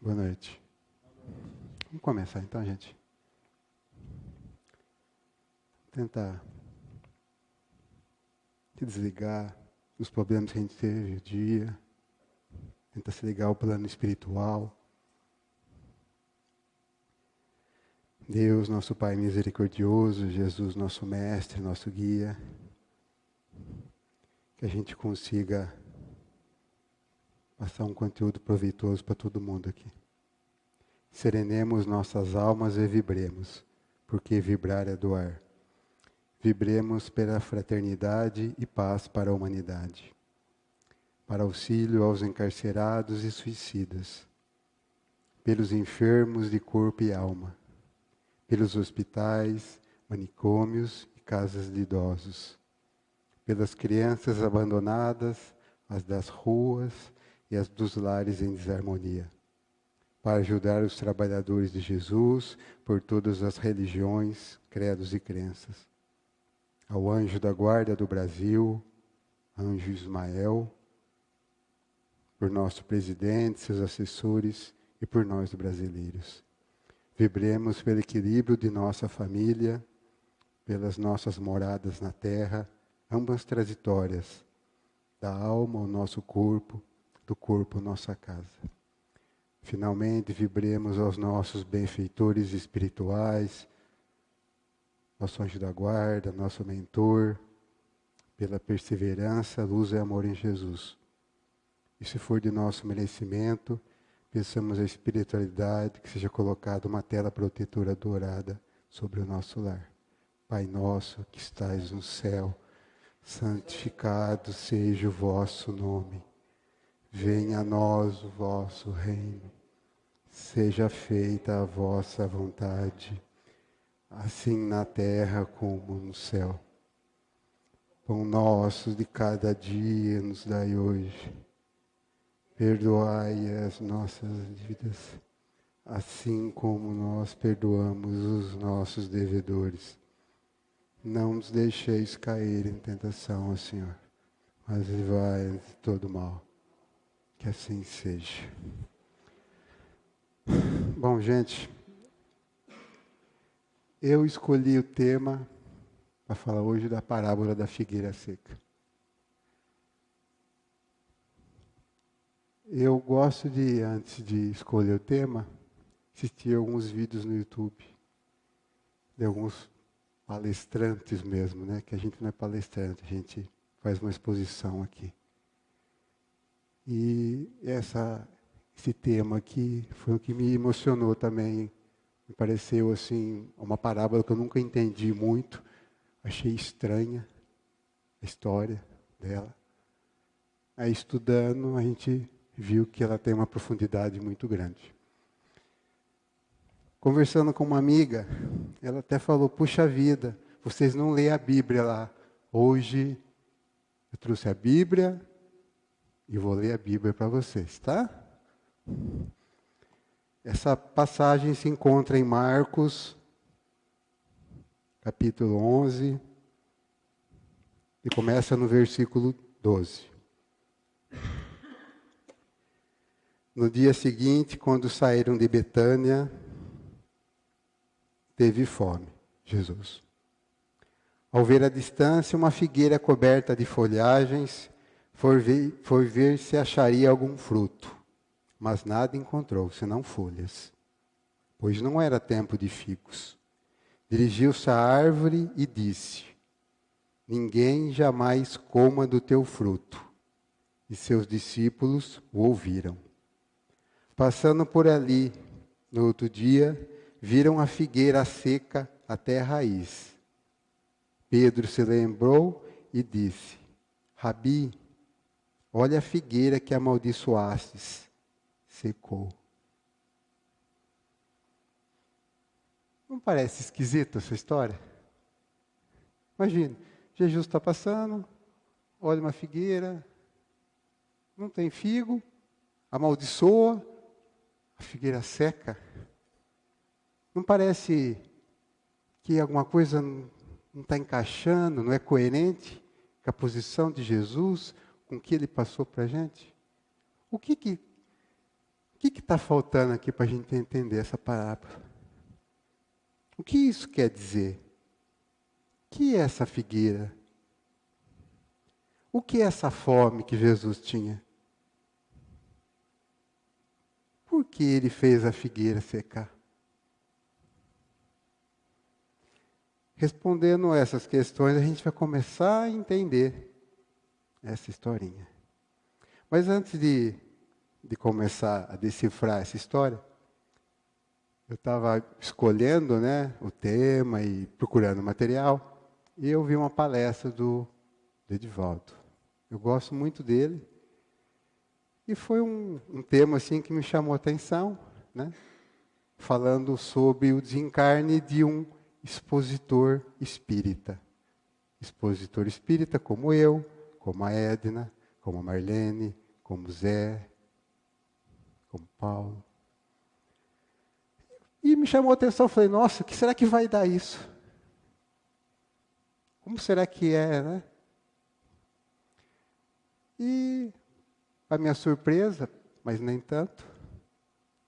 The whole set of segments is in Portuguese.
Boa noite. Vamos começar então, gente. Tentar se desligar dos problemas que a gente teve o dia. Tentar se ligar ao plano espiritual. Deus, nosso Pai misericordioso, Jesus, nosso Mestre, nosso Guia. Que a gente consiga passar um conteúdo proveitoso para todo mundo aqui. Serenemos nossas almas e vibremos, porque vibrar é doar. Vibremos pela fraternidade e paz para a humanidade. Para auxílio aos encarcerados e suicidas. Pelos enfermos de corpo e alma. Pelos hospitais, manicômios e casas de idosos. Pelas crianças abandonadas, as das ruas e as dos lares em desarmonia. Para ajudar os trabalhadores de Jesus por todas as religiões, credos e crenças. Ao anjo da guarda do Brasil, anjo Ismael, por nosso presidente, seus assessores e por nós brasileiros. Vibremos pelo equilíbrio de nossa família, pelas nossas moradas na terra, ambas transitórias, da alma ao nosso corpo, do corpo à nossa casa. Finalmente, vibremos aos nossos benfeitores espirituais, nosso anjo da guarda, nosso mentor, pela perseverança, luz e amor em Jesus. E se for de nosso merecimento, peçamos a espiritualidade que seja colocada uma tela protetora dourada sobre o nosso lar. Pai nosso que estais no céu, santificado seja o vosso nome. Venha a nós o vosso reino. Seja feita a vossa vontade, assim na terra como no céu. Pão nosso de cada dia nos dai hoje. Perdoai as nossas dívidas, assim como nós perdoamos os nossos devedores. Não nos deixeis cair em tentação, ó Senhor, mas livrai-nos de todo mal. Que assim seja. Bom, gente, eu escolhi o tema para falar hoje da parábola da figueira seca. Eu gosto de, antes de escolher o tema, assistir alguns vídeos no YouTube de alguns palestrantes mesmo, né? Que a gente não é palestrante, a gente faz uma exposição aqui. E esse tema aqui foi o que me emocionou também. Me pareceu assim uma parábola que eu nunca entendi muito. Achei estranha a história dela. Aí estudando, a gente viu que ela tem uma profundidade muito grande. Conversando com uma amiga, ela até falou, puxa vida, vocês não lêem a Bíblia lá. Hoje eu trouxe a Bíblia e vou ler a Bíblia para vocês, tá? Essa passagem se encontra em Marcos, capítulo 11, e começa no versículo 12. No dia seguinte, quando saíram de Betânia, teve fome, Jesus. Ao ver à distância uma figueira coberta de folhagens, foi ver se acharia algum fruto, mas nada encontrou, senão folhas, pois não era tempo de figos. Dirigiu-se à árvore e disse, ninguém jamais coma do teu fruto. E seus discípulos o ouviram. Passando por ali, no outro dia, viram a figueira seca até a raiz. Pedro se lembrou e disse, Rabi, olha a figueira que amaldiçoastes, secou. Não parece esquisita essa história? Imagine, Jesus está passando, olha uma figueira, não tem figo, amaldiçoa, a figueira seca. Não parece que alguma coisa não está encaixando, não é coerente com a posição de Jesus, com o que ele passou para a gente? O que que está faltando aqui para a gente entender essa parábola? O que isso quer dizer? O que é essa figueira? O que é essa fome que Jesus tinha? Por que ele fez a figueira secar? Respondendo essas questões, a gente vai começar a entender essa historinha. Mas antes de começar a decifrar essa história, eu estava escolhendo, né, o tema e procurando material, e eu vi uma palestra do Edivaldo. Eu gosto muito dele, e foi um tema assim que me chamou a atenção, né, falando sobre o desencarne de um expositor espírita. Expositor espírita como eu, como a Edna, como a Marlene, como o Zé, como Paulo. E me chamou a atenção, falei, nossa, o que será que vai dar isso? Como será que é, né? E, a minha surpresa, mas nem tanto,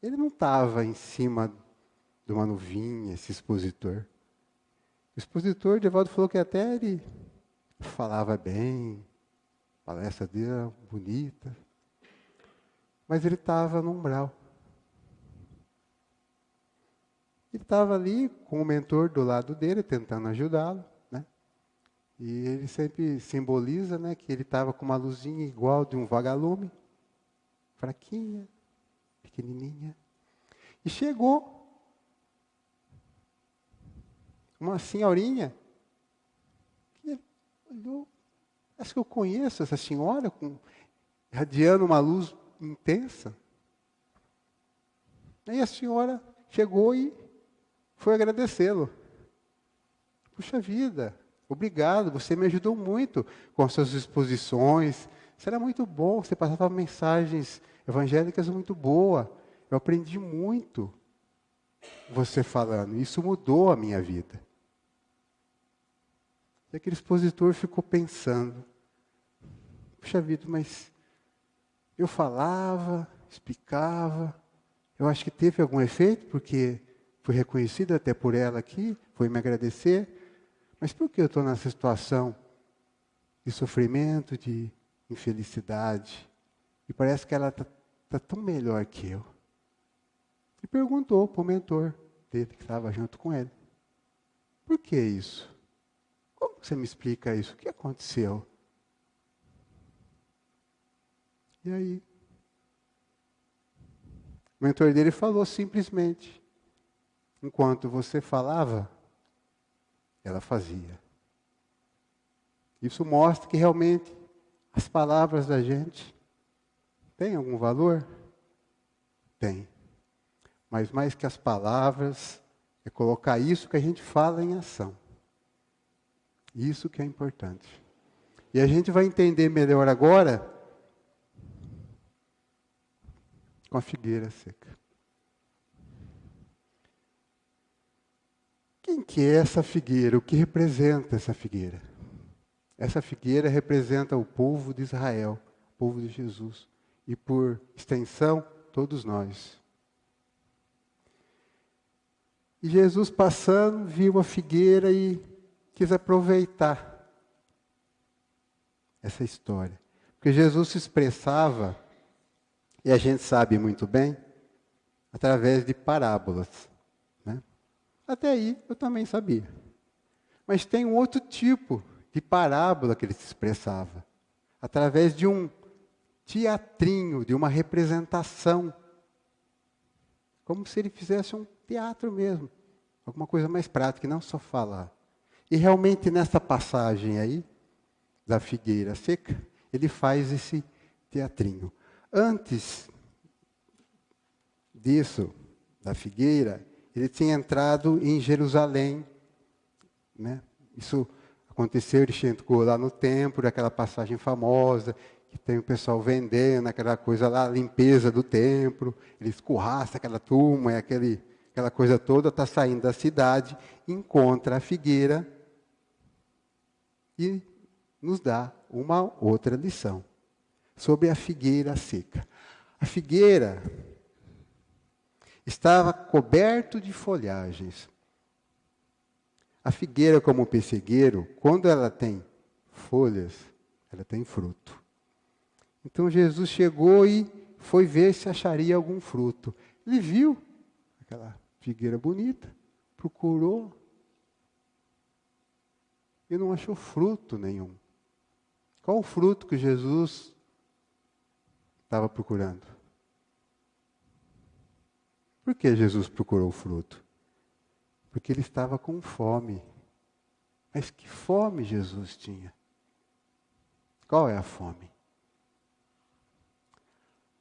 ele não estava em cima de uma nuvinha, esse expositor. O expositor, o Evaldo falou que até ele falava bem, a palestra dele era bonita, mas ele estava no umbral. Ele estava ali com o mentor do lado dele, tentando ajudá-lo, né? E ele sempre simboliza, né, que ele estava com uma luzinha igual de um vagalume, fraquinha, pequenininha. E chegou uma senhorinha, que ele olhou, acho que eu conheço essa senhora, radiando uma luz intensa. Aí a senhora chegou e foi agradecê-lo. Puxa vida, obrigado, você me ajudou muito com as suas exposições. Será muito bom, você passava mensagens evangélicas muito boas. Eu aprendi muito você falando. Isso mudou a minha vida. E aquele expositor ficou pensando. Puxa vida, mas eu falava, explicava. Eu acho que teve algum efeito, porque fui reconhecido até por ela aqui, foi me agradecer. Mas por que eu estou nessa situação de sofrimento, de infelicidade? E parece que ela está tão melhor que eu. E perguntou para o mentor dele, que estava junto com ele. Por que isso? Como você me explica isso? O que aconteceu? E aí, o mentor dele falou simplesmente, enquanto você falava, ela fazia. Isso mostra que realmente as palavras da gente têm algum valor? Tem. Mas mais que as palavras, é colocar isso que a gente fala em ação. Isso que é importante. E a gente vai entender melhor agora com a figueira seca. Quem que é essa figueira? O que representa essa figueira? Essa figueira representa o povo de Israel, o povo de Jesus. E por extensão, todos nós. E Jesus passando, viu a figueira e quis aproveitar essa história. Porque Jesus se expressava, e a gente sabe muito bem, através de parábolas. Né? Até aí eu também sabia. Mas tem um outro tipo de parábola que ele se expressava. Através de um teatrinho, de uma representação. Como se ele fizesse um teatro mesmo. Alguma coisa mais prática, e não só falar. E realmente nessa passagem aí, da figueira seca, ele faz esse teatrinho. Antes disso, da figueira, ele tinha entrado em Jerusalém. Né? Isso aconteceu, ele chegou lá no templo, aquela passagem famosa, que tem o pessoal vendendo, aquela coisa lá, a limpeza do templo, ele escorraça aquela turma, e aquela coisa toda, está saindo da cidade, encontra a figueira e nos dá uma outra lição sobre a figueira seca. A figueira estava coberto de folhagens. A figueira, como pessegueiro, quando ela tem folhas, ela tem fruto. Então Jesus chegou e foi ver se acharia algum fruto. Ele viu aquela figueira bonita, procurou e não achou fruto nenhum. Qual o fruto que Jesus estava procurando? Por que Jesus procurou o fruto? Porque ele estava com fome. Mas que fome Jesus tinha? Qual é a fome?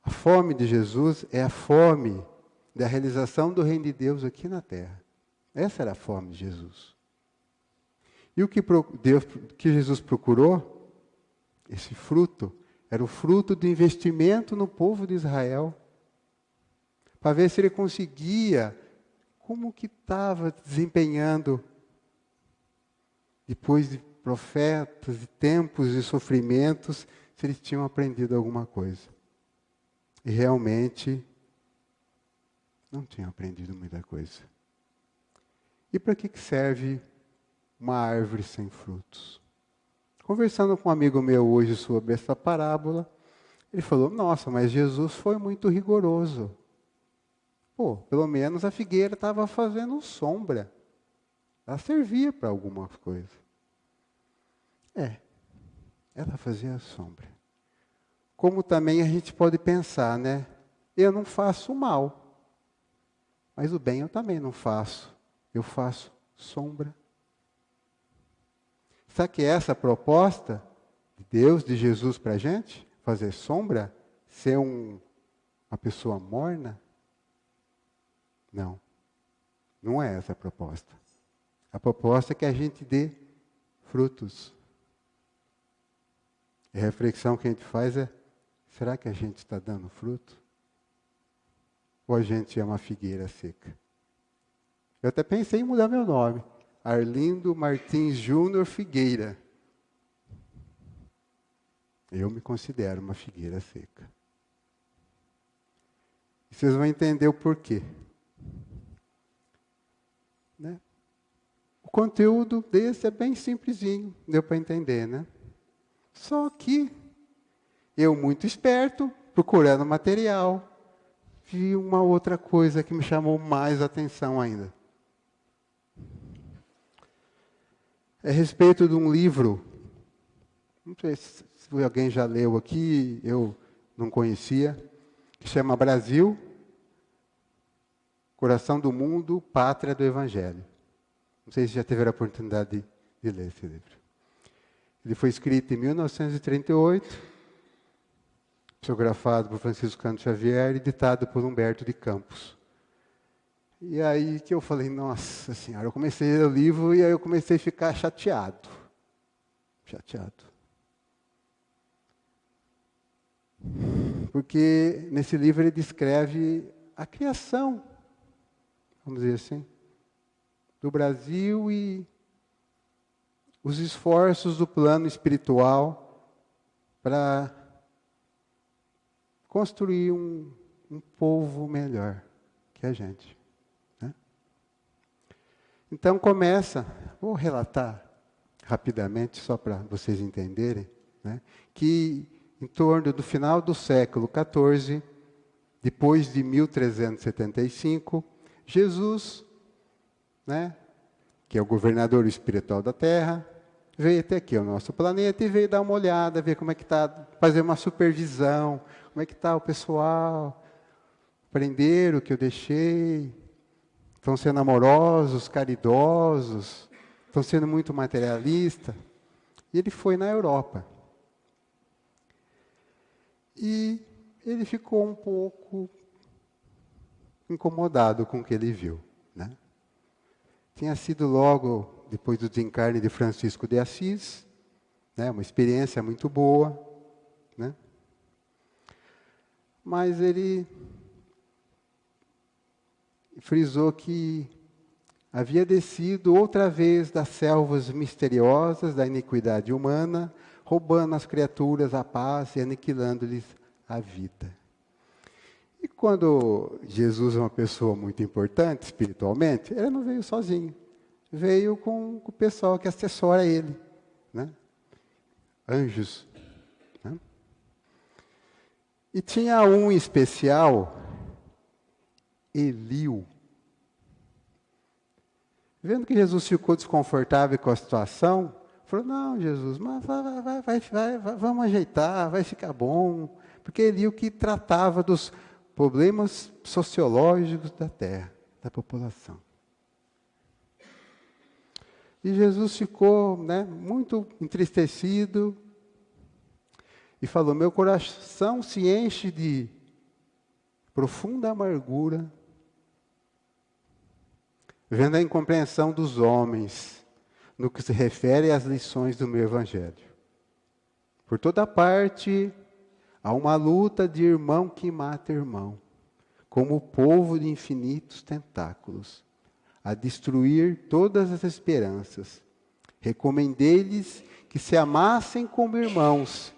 A fome de Jesus é a fome da realização do reino de Deus aqui na terra. Essa era a fome de Jesus. E o que Jesus procurou? Esse fruto era o fruto do investimento no povo de Israel, para ver se ele conseguia, como que estava desempenhando, depois de profetas, de tempos de sofrimentos, se eles tinham aprendido alguma coisa. E realmente não tinham aprendido muita coisa. E para que serve uma árvore sem frutos? Conversando com um amigo meu hoje sobre essa parábola, ele falou, nossa, mas Jesus foi muito rigoroso. Pô, pelo menos a figueira estava fazendo sombra. Ela servia para alguma coisa. Ela fazia sombra. Como também a gente pode pensar, né? Eu não faço o mal, mas o bem eu também não faço. Eu faço sombra. Sabe que essa é a proposta de Deus, de Jesus para a gente? Fazer sombra? Ser uma pessoa morna? Não. Não é essa a proposta. A proposta é que a gente dê frutos. E a reflexão que a gente faz é, será que a gente está dando fruto? Ou a gente é uma figueira seca? Eu até pensei em mudar meu nome. Arlindo Martins Júnior Figueira. Eu me considero uma figueira seca. E vocês vão entender o porquê. Né? O conteúdo desse é bem simplesinho, deu para entender, né? Só que eu, muito esperto, procurando material, vi uma outra coisa que me chamou mais atenção ainda. É a respeito de um livro, não sei se alguém já leu aqui, eu não conhecia, que chama Brasil, Coração do Mundo, Pátria do Evangelho. Não sei se já tiveram a oportunidade de ler esse livro. Ele foi escrito em 1938, psicografado por Francisco Cândido Xavier e ditado por Humberto de Campos. E aí que eu falei, nossa senhora, eu comecei a ler o livro e aí eu comecei a ficar chateado. Porque nesse livro ele descreve a criação, vamos dizer assim, do Brasil e os esforços do plano espiritual para construir um povo melhor que a gente. Então começa, vou relatar rapidamente, só para vocês entenderem, né, que em torno do final do século XIV, depois de 1375, Jesus, né, que é o governador espiritual da Terra, veio até aqui ao nosso planeta e veio dar uma olhada, ver como é que está, fazer uma supervisão, como é que está o pessoal, aprender o que eu deixei. Estão sendo amorosos, caridosos, estão sendo muito materialistas. E ele foi na Europa. E ele ficou um pouco incomodado com o que ele viu. Né? Tinha sido logo depois do desencarne de Francisco de Assis, né? Uma experiência muito boa. Né? Mas ele frisou que havia descido outra vez das selvas misteriosas da iniquidade humana, roubando às criaturas a paz e aniquilando-lhes a vida. E quando Jesus é uma pessoa muito importante espiritualmente, ele não veio sozinho. Veio com o pessoal que assessora ele, né? Anjos. Né? E tinha um especial, Eliú. Vendo que Jesus ficou desconfortável com a situação, falou, não, Jesus, mas vamos ajeitar, vai ficar bom. Porque Eliú que tratava dos problemas sociológicos da terra, da população. E Jesus ficou, né, muito entristecido e falou, meu coração se enche de profunda amargura, vendo a incompreensão dos homens no que se refere às lições do meu Evangelho. Por toda parte, há uma luta de irmão que mata irmão, como o povo de infinitos tentáculos, a destruir todas as esperanças. Recomendei-lhes que se amassem como irmãos,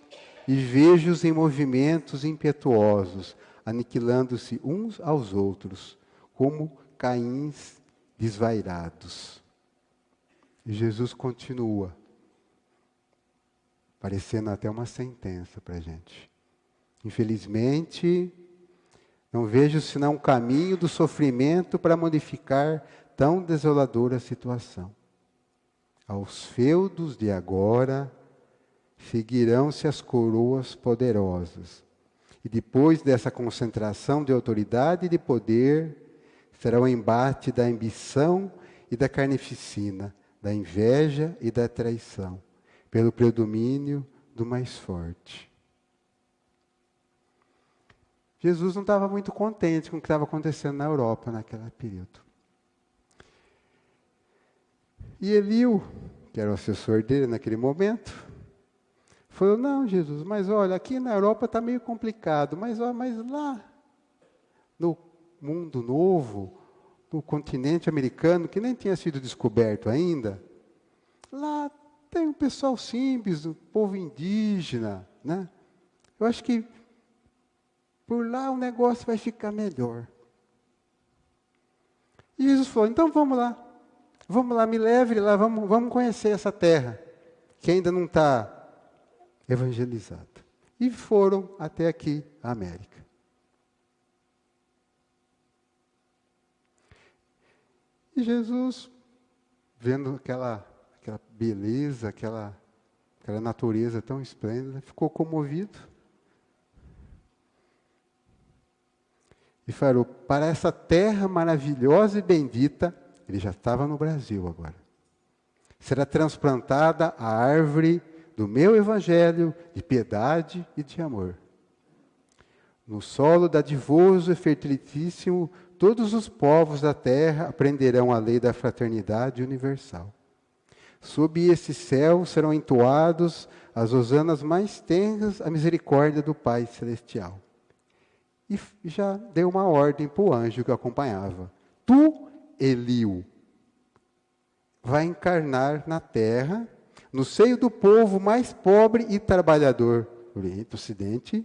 e vejo-os em movimentos impetuosos, aniquilando-se uns aos outros, como Caíns desvairados. E Jesus continua, parecendo até uma sentença para a gente. Infelizmente, não vejo senão um caminho do sofrimento para modificar tão desoladora situação. Aos feudos de agora, seguirão-se as coroas poderosas. E depois dessa concentração de autoridade e de poder, será o embate da ambição e da carnificina, da inveja e da traição, pelo predomínio do mais forte. Jesus não estava muito contente com o que estava acontecendo na Europa naquele período. E Eliú, que era o assessor dele naquele momento, falou, não, Jesus, mas olha, aqui na Europa está meio complicado, mas lá no mundo novo, no continente americano, que nem tinha sido descoberto ainda, lá tem um pessoal simples, um povo indígena, né? Eu acho que por lá o negócio vai ficar melhor. E Jesus falou, então vamos lá, me leve lá, vamos conhecer essa terra, que ainda não está evangelizada. E foram até aqui, a América. E Jesus, vendo aquela beleza, aquela natureza tão esplêndida, ficou comovido. E falou, para essa terra maravilhosa e bendita, ele já estava no Brasil agora, será transplantada a árvore do meu Evangelho de piedade e de amor. No solo dadivoso e fertilíssimo, todos os povos da terra aprenderão a lei da fraternidade universal. Sob esse céu serão entoados as hosanas mais tenras à misericórdia do Pai Celestial. E já deu uma ordem para o anjo que acompanhava. Tu, Eliú, vai encarnar na terra, no seio do povo mais pobre e trabalhador do Oriente, do Ocidente,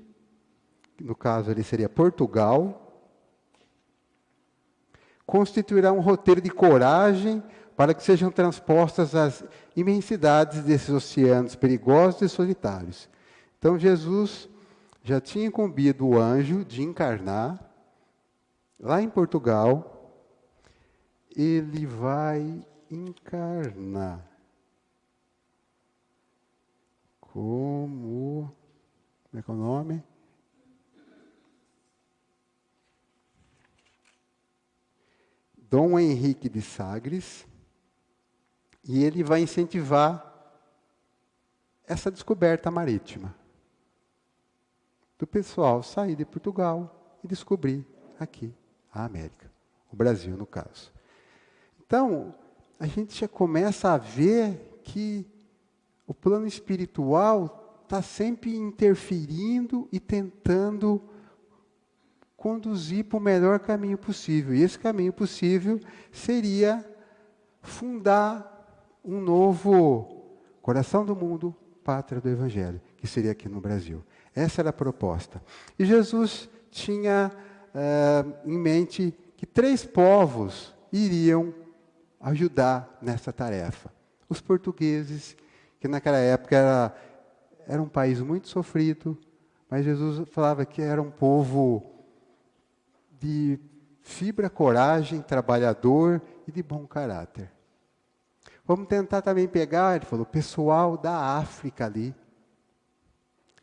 no caso ele seria Portugal, constituirá um roteiro de coragem para que sejam transpostas as imensidades desses oceanos perigosos e solitários. Então Jesus já tinha incumbido o anjo de encarnar lá em Portugal. Ele vai encarnar como é que é o nome? Dom Henrique de Sagres, e ele vai incentivar essa descoberta marítima do pessoal sair de Portugal e descobrir aqui a América, o Brasil no caso. Então, a gente já começa a ver que o plano espiritual está sempre interferindo e tentando conduzir para o melhor caminho possível. E esse caminho possível seria fundar um novo coração do mundo, pátria do Evangelho, que seria aqui no Brasil. Essa era a proposta. E Jesus tinha em mente que 3 povos iriam ajudar nessa tarefa. Os portugueses, que naquela época era um país muito sofrido, mas Jesus falava que era um povo de fibra, coragem, trabalhador e de bom caráter. Vamos tentar também pegar, ele falou, o pessoal da África ali.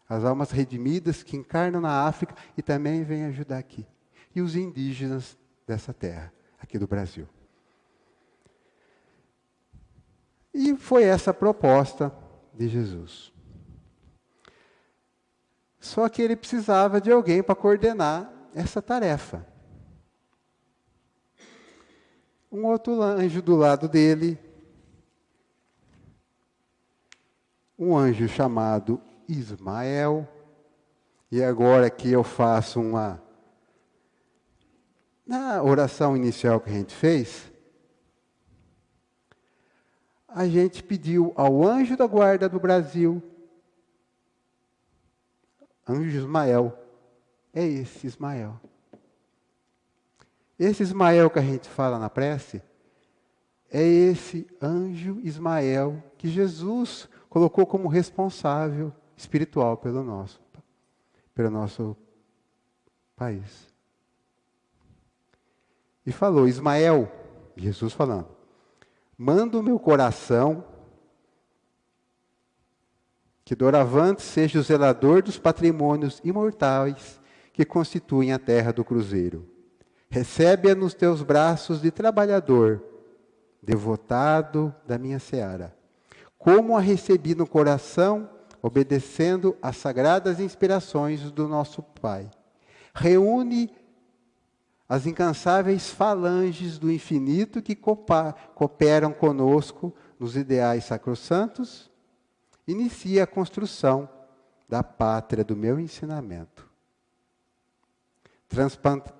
As almas redimidas que encarnam na África e também vêm ajudar aqui. E os indígenas dessa terra, aqui do Brasil. E foi essa a proposta de Jesus. Só que ele precisava de alguém para coordenar essa tarefa. Um outro anjo do lado dele, um anjo chamado Ismael, e agora que eu faço na oração inicial que a gente fez, a gente pediu ao anjo da guarda do Brasil, anjo Ismael, é esse Ismael. Esse Ismael que a gente fala na prece, é esse anjo Ismael que Jesus colocou como responsável espiritual pelo nosso país. E falou, Ismael, Jesus falando, manda o meu coração que doravante seja o zelador dos patrimônios imortais que constituem a terra do cruzeiro. Recebe-a nos teus braços de trabalhador, devotado da minha seara. Como a recebi no coração, obedecendo às sagradas inspirações do nosso Pai. Reúne as incansáveis falanges do infinito que cooperam conosco nos ideais sacrossantos. Inicia a construção da pátria do meu ensinamento.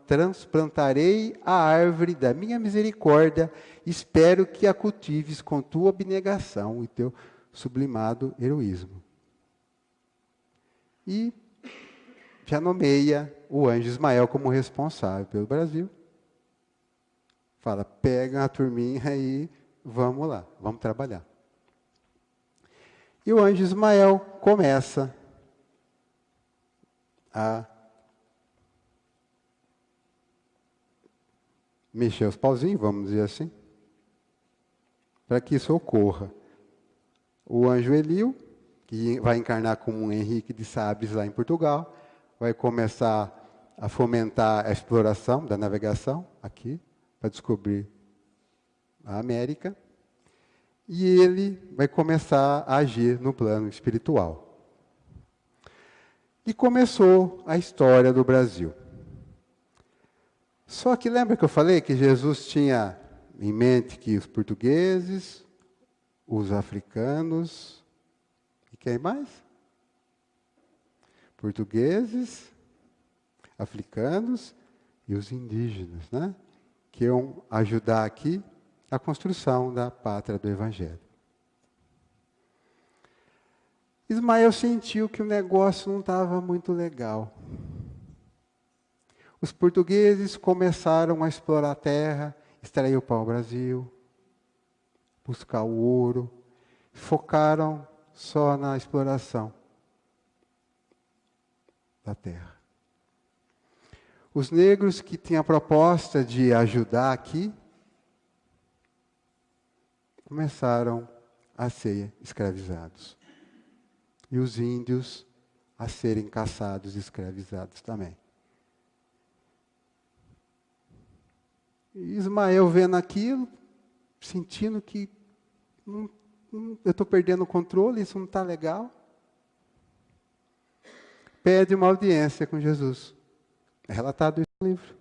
Transplantarei a árvore da minha misericórdia, espero que a cultives com tua abnegação e teu sublimado heroísmo. E já nomeia o anjo Ismael como responsável pelo Brasil. Fala, pega a turminha e vamos lá, vamos trabalhar. E o anjo Ismael começa a mexer os pauzinhos, vamos dizer assim, para que isso ocorra. O anjo Elio, que vai encarnar como um Henrique de Sabres lá em Portugal, vai começar a fomentar a exploração da navegação aqui, para descobrir a América, e ele vai começar a agir no plano espiritual. E começou a história do Brasil. Só que lembra que eu falei que Jesus tinha em mente que os portugueses, os africanos, e quem mais? Portugueses, africanos e os indígenas, né? Que iam ajudar aqui a construção da pátria do Evangelho. Ismael sentiu que o negócio não estava muito legal. Os portugueses começaram a explorar a terra, extrair o pau-brasil, buscar o ouro, focaram só na exploração da terra. Os negros que tinham a proposta de ajudar aqui, começaram a ser escravizados. E os índios a serem caçados e escravizados também. E Ismael vendo aquilo, sentindo que eu estou perdendo o controle, isso não está legal. Pede uma audiência com Jesus. É relatado isso no livro.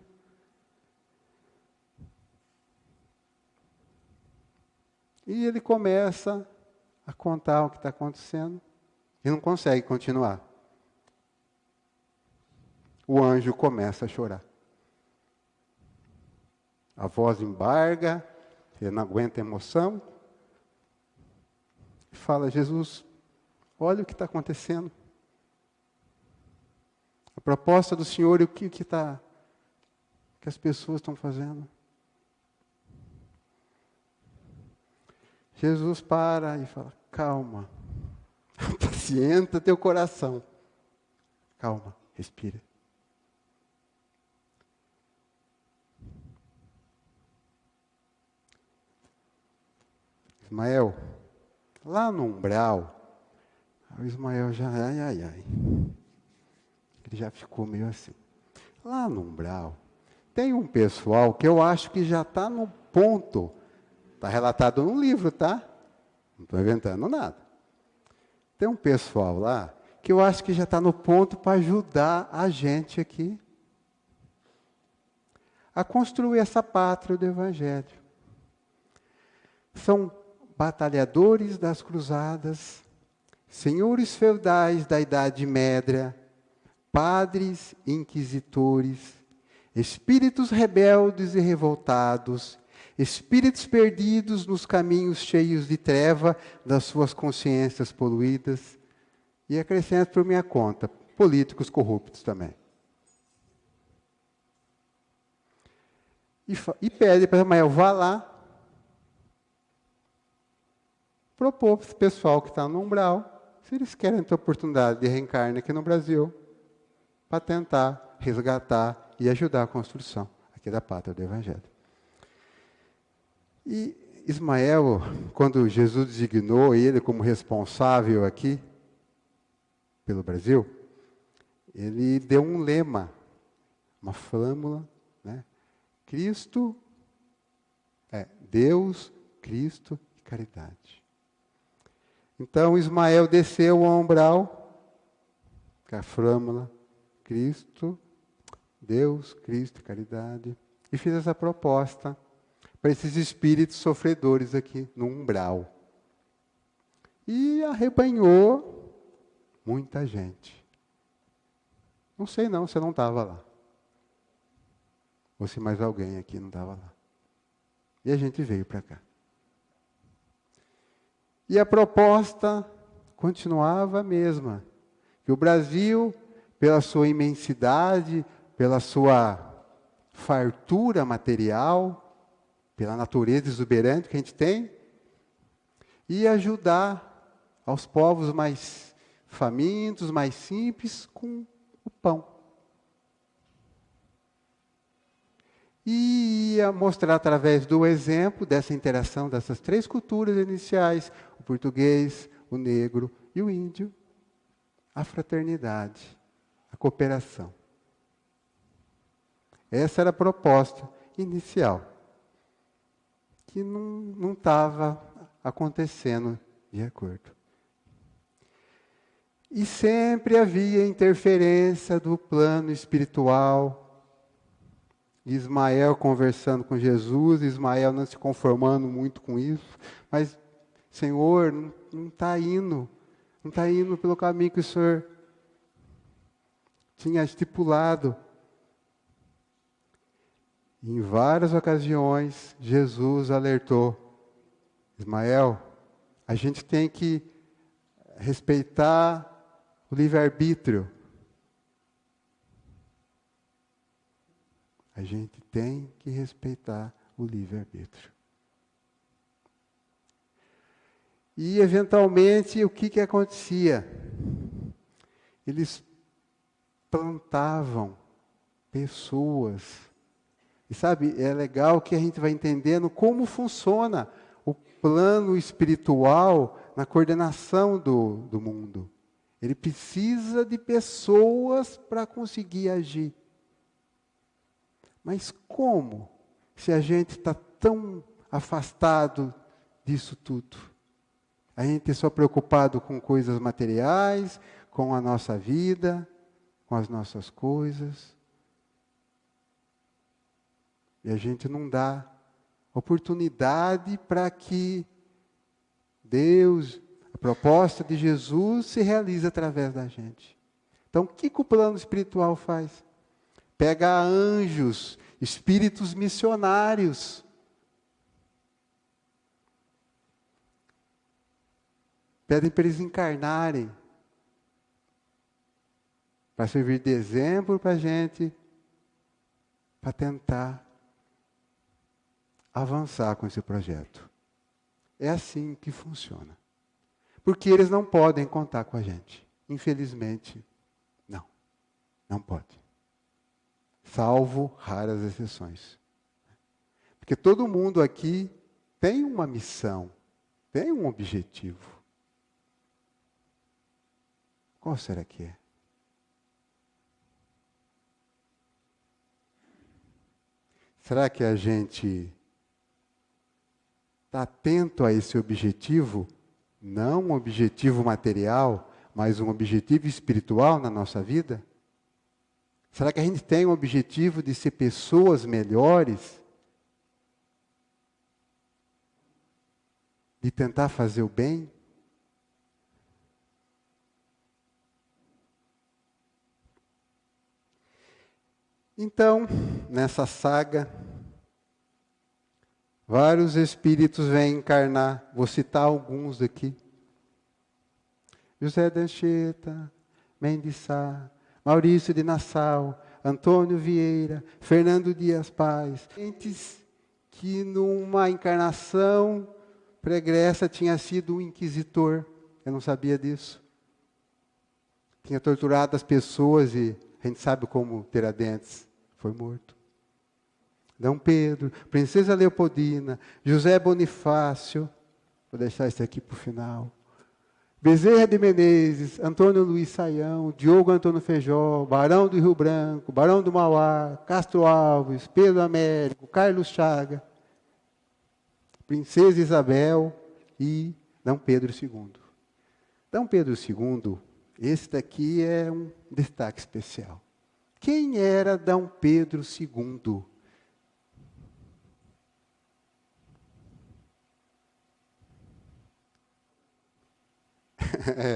E ele começa a contar o que está acontecendo e não consegue continuar. O anjo começa a chorar. A voz embarga, ele não aguenta a emoção. Fala, Jesus, olha o que está acontecendo. A proposta do Senhor, o que está que as pessoas estão fazendo. Jesus para e fala, calma, pacienta teu coração. Calma, respira. Ismael, lá no umbral, o Ismael já, ele já ficou meio assim. Lá no umbral, tem um pessoal que eu acho que já está no ponto, está relatado no livro, tá? Não estou inventando nada. Tem um pessoal lá que eu acho que já está no ponto para ajudar a gente aqui a construir essa pátria do Evangelho. São batalhadores das cruzadas, senhores feudais da Idade Média, padres inquisitores, espíritos rebeldes e revoltados, espíritos perdidos nos caminhos cheios de treva das suas consciências poluídas, e acrescento por minha conta, políticos corruptos também. E pede para Ismael, vá lá, propor para esse pessoal que está no umbral, se eles querem ter a oportunidade de reencarnar aqui no Brasil, para tentar resgatar e ajudar a construção aqui da pátria do Evangelho. E Ismael, quando Jesus designou ele como responsável aqui pelo Brasil, ele deu um lema, uma flâmula, né? Deus, Cristo e caridade. Então Ismael desceu ao umbral, com a flâmula, Cristo, Deus, Cristo, caridade, e fiz essa proposta para esses espíritos sofredores aqui no umbral. E arrebanhou muita gente. Não sei não, você não estava lá. Ou se mais alguém aqui não estava lá. E a gente veio para cá. E a proposta continuava a mesma. Que o Brasil, pela sua imensidade, pela sua fartura material, pela natureza exuberante que a gente tem, ia ajudar aos povos mais famintos, mais simples, com o pão. E ia mostrar através do exemplo dessa interação dessas três culturas iniciais, o português, o negro e o índio, a fraternidade, a cooperação. Essa era a proposta inicial, que não estava acontecendo de acordo. E sempre havia interferência do plano espiritual. Ismael conversando com Jesus, Ismael não se conformando muito com isso, mas, Senhor, não está indo pelo caminho que o Senhor tinha estipulado. E em várias ocasiões, Jesus alertou, Ismael, a gente tem que respeitar o livre-arbítrio. A gente tem que respeitar o livre-arbítrio. E, eventualmente, o que acontecia? Eles plantavam pessoas. E sabe, é legal que a gente vai entendendo como funciona o plano espiritual na coordenação do mundo. Ele precisa de pessoas para conseguir agir. Mas como? Se a gente está tão afastado disso tudo. A gente é só preocupado com coisas materiais, com a nossa vida, com as nossas coisas. E a gente não dá oportunidade para que Deus, a proposta de Jesus, se realize através da gente. Então, o que o plano espiritual faz? Pega anjos, espíritos missionários. Pedem para eles encarnarem. Para servir de exemplo para a gente. para tentar avançar com esse projeto. É assim que funciona. Porque eles não podem contar com a gente. Infelizmente, não pode. Salvo raras exceções. Porque todo mundo aqui tem uma missão, tem um objetivo. Qual será que é? Será que a gente está atento a esse objetivo? Não um objetivo material, mas um objetivo espiritual na nossa vida? Será que a gente tem o objetivo de ser pessoas melhores? De tentar fazer o bem? Então, nessa saga, vários espíritos vêm encarnar. Vou citar alguns aqui. José de Anchieta, Mendes Sá, Maurício de Nassau, Antônio Vieira, Fernando Dias Paz. Gente que numa encarnação pregressa tinha sido um inquisitor. Eu não sabia disso. Tinha torturado as pessoas e a gente sabe como Tiradentes foi morto. D. Pedro, Princesa Leopoldina, José Bonifácio, vou deixar isso aqui para o final. Bezerra de Menezes, Antônio Luiz Saião, Diogo Antônio Feijó, Barão do Rio Branco, Barão do Mauá, Castro Alves, Pedro Américo, Carlos Chaga, Princesa Isabel e D. Pedro II. D. Pedro II, esse daqui é um destaque especial. Quem era D. Pedro II?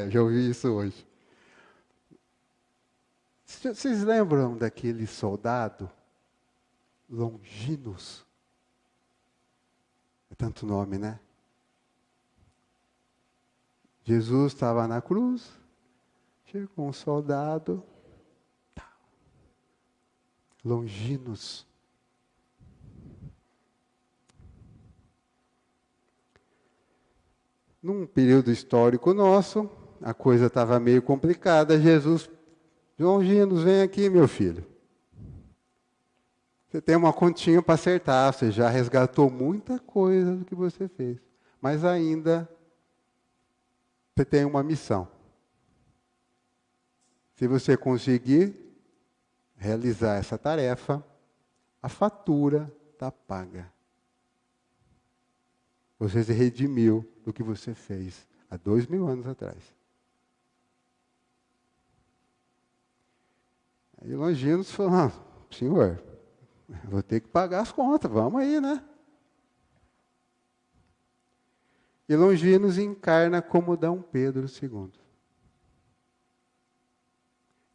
Já ouvi isso hoje. Vocês lembram daquele soldado? Longinos. É tanto nome, né? Jesus estava na cruz, chegou um soldado. Longinos. Num período histórico nosso, a coisa estava meio complicada. Jesus, Longinos, vem aqui, meu filho. Você tem uma continha para acertar, você já resgatou muita coisa do que você fez. Mas ainda você tem uma missão. Se você conseguir realizar essa tarefa, a fatura está paga. Você se redimiu do que você fez há 2000 anos atrás. Aí Longinos falou, senhor, vou ter que pagar as contas, vamos aí, né? E Longinos encarna como D. Pedro II.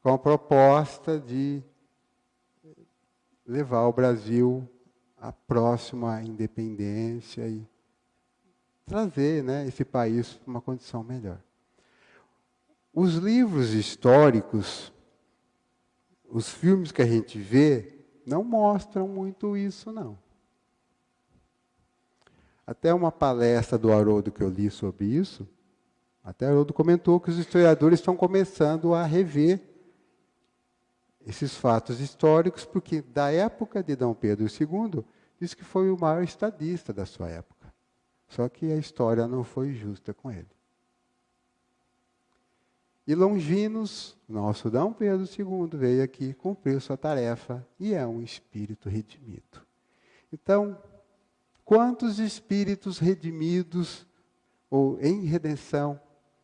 Com a proposta de levar o Brasil à próxima independência e trazer, né, esse país para uma condição melhor. Os livros históricos, os filmes que a gente vê, não mostram muito isso, não. Até uma palestra do Haroldo que eu li sobre isso, até o Haroldo comentou que os historiadores estão começando a rever esses fatos históricos, porque da época de D. Pedro II, diz que foi o maior estadista da sua época. Só que a história não foi justa com ele. E Longinos, nosso D. Pedro II, veio aqui, cumpriu sua tarefa e é um espírito redimido. Então, quantos espíritos redimidos ou em redenção,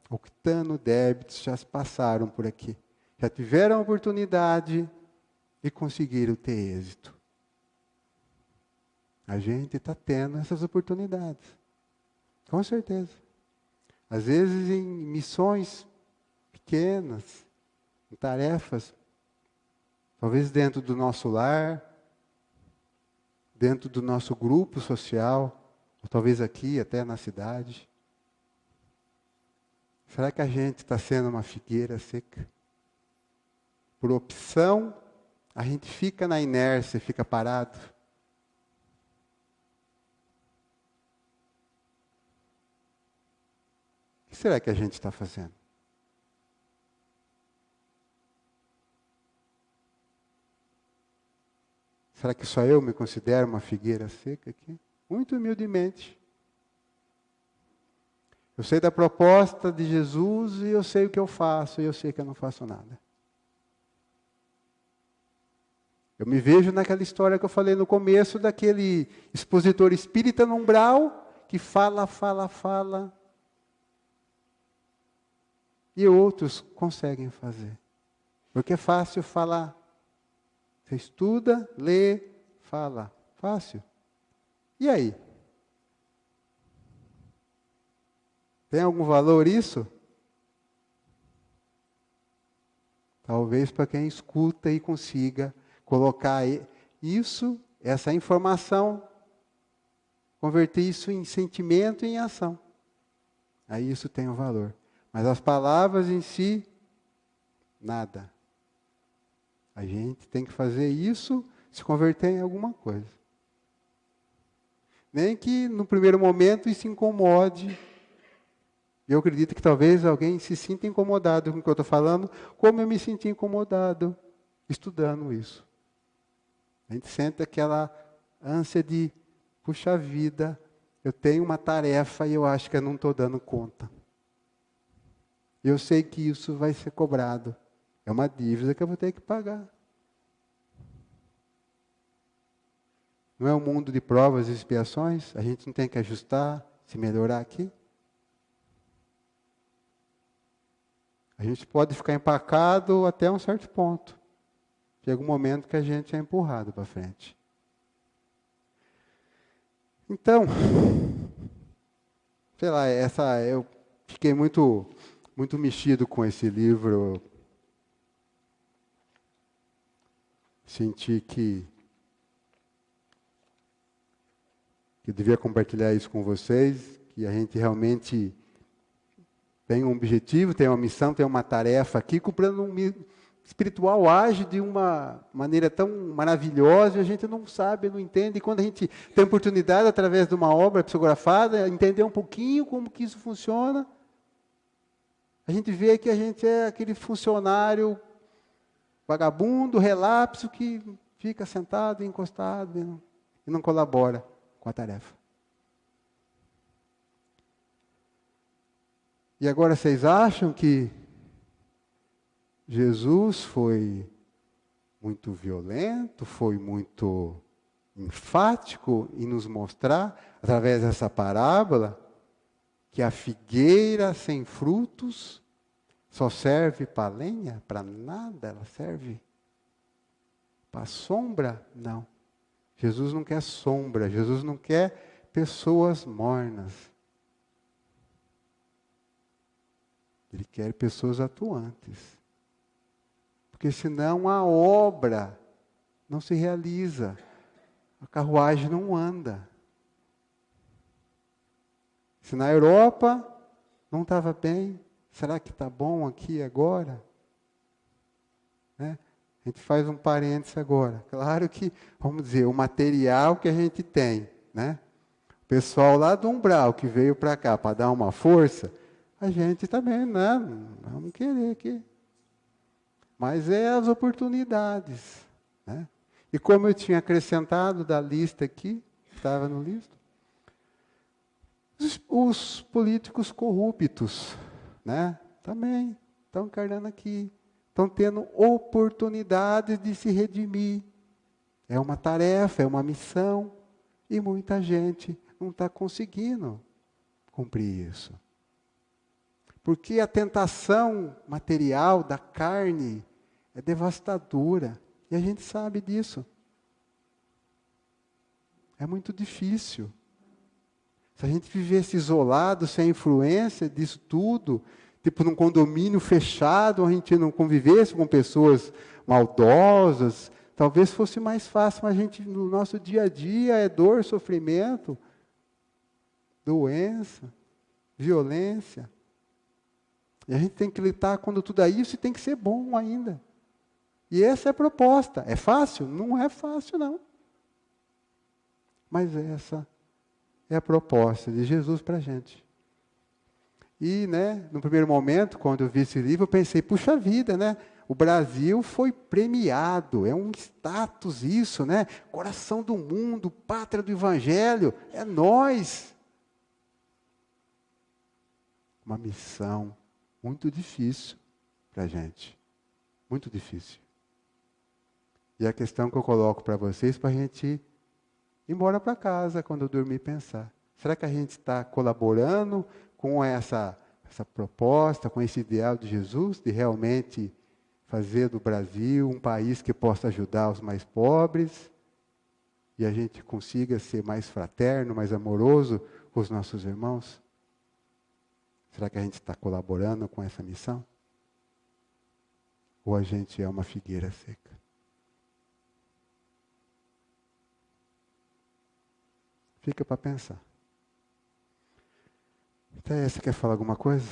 octano débitos, já passaram por aqui? Já tiveram a oportunidade e conseguiram ter êxito. A gente está tendo essas oportunidades. Com certeza. Às vezes em missões pequenas, em tarefas, talvez dentro do nosso lar, dentro do nosso grupo social, ou talvez aqui, até na cidade. Será que a gente está sendo uma figueira seca? Por opção A gente fica na inércia, fica parado. O que será que a gente está fazendo? Será que só eu me considero uma figueira seca aqui? Muito humildemente. Eu sei da proposta de Jesus e eu sei o que eu faço e eu sei que eu não faço nada. Eu me vejo naquela história que eu falei no começo, daquele expositor espírita no umbral, que fala, fala, fala. E outros conseguem fazer. Porque é fácil falar. Você estuda, lê, fala. Fácil. E aí? Tem algum valor isso? Talvez para quem escuta e consiga colocar isso, essa informação, converter isso em sentimento e em ação. Aí isso tem um valor. Mas as palavras em si, nada. A gente tem que fazer isso, se converter em alguma coisa. Nem que no primeiro momento isso incomode. Eu acredito que talvez alguém se sinta incomodado com o que eu estou falando, como eu me senti incomodado estudando isso. A gente sente aquela ânsia de, puxa vida, eu tenho uma tarefa e eu acho que eu não estou dando conta. Eu sei que isso vai ser cobrado. É uma dívida que eu vou ter que pagar. Não é um mundo de provas e expiações? A gente não tem que ajustar, se melhorar aqui? A gente pode ficar empacado até um certo ponto. Chega um momento que a gente é empurrado para frente. Então, sei lá, eu fiquei muito mexido com esse livro. Senti que eu devia compartilhar isso com vocês, que a gente realmente tem um objetivo, tem uma missão, tem uma tarefa aqui, cumprindo espiritual age de uma maneira tão maravilhosa, e a gente não sabe, não entende. E quando a gente tem oportunidade, através de uma obra psicografada, entender um pouquinho como que isso funciona, a gente vê que a gente é aquele funcionário vagabundo, relapso, que fica sentado, encostado e não colabora com a tarefa. E agora vocês acham que Jesus foi muito violento, foi muito enfático em nos mostrar, através dessa parábola, que a figueira sem frutos só serve para lenha, para nada, ela serve para sombra? Não. Jesus não quer sombra, Jesus não quer pessoas mornas. Ele quer pessoas atuantes. Porque senão a obra não se realiza. A carruagem não anda. Se na Europa não estava bem, será que está bom aqui agora? Né? A gente faz um parênteses agora. Claro que, vamos dizer, o material que a gente tem, né? O pessoal lá do umbral que veio para cá para dar uma força, a gente também, né? Vamos querer aqui. Mas é as oportunidades, né? E como eu tinha acrescentado da lista aqui, estava no livro, os políticos corruptos, né? Também estão encarnando aqui, estão tendo oportunidades de se redimir. É uma tarefa, é uma missão, e muita gente não está conseguindo cumprir isso. Porque a tentação material da carne é devastadora. E a gente sabe disso. É muito difícil. Se a gente vivesse isolado, sem influência disso tudo, tipo num condomínio fechado, a gente não convivesse com pessoas maldosas, talvez fosse mais fácil, mas a gente, no nosso dia a dia, é dor, sofrimento, doença, violência. E a gente tem que lutar contra tudo isso e tem que ser bom ainda. E essa é a proposta. É fácil? Não é fácil, não. Mas essa é a proposta de Jesus para a gente. E, né, no primeiro momento, quando eu vi esse livro, eu pensei, puxa vida, né? O Brasil foi premiado, é um status isso, né? Coração do mundo, pátria do Evangelho, é nós. Uma missão muito difícil para a gente. Muito difícil. E a questão que eu coloco para vocês, para a gente ir embora para casa, quando eu dormir, pensar. Será que a gente está colaborando com essa proposta, com esse ideal de Jesus, de realmente fazer do Brasil um país que possa ajudar os mais pobres, e a gente consiga ser mais fraterno, mais amoroso com os nossos irmãos? Será que a gente está colaborando com essa missão? Ou a gente é uma figueira seca? Fica para pensar. Até você quer falar alguma coisa?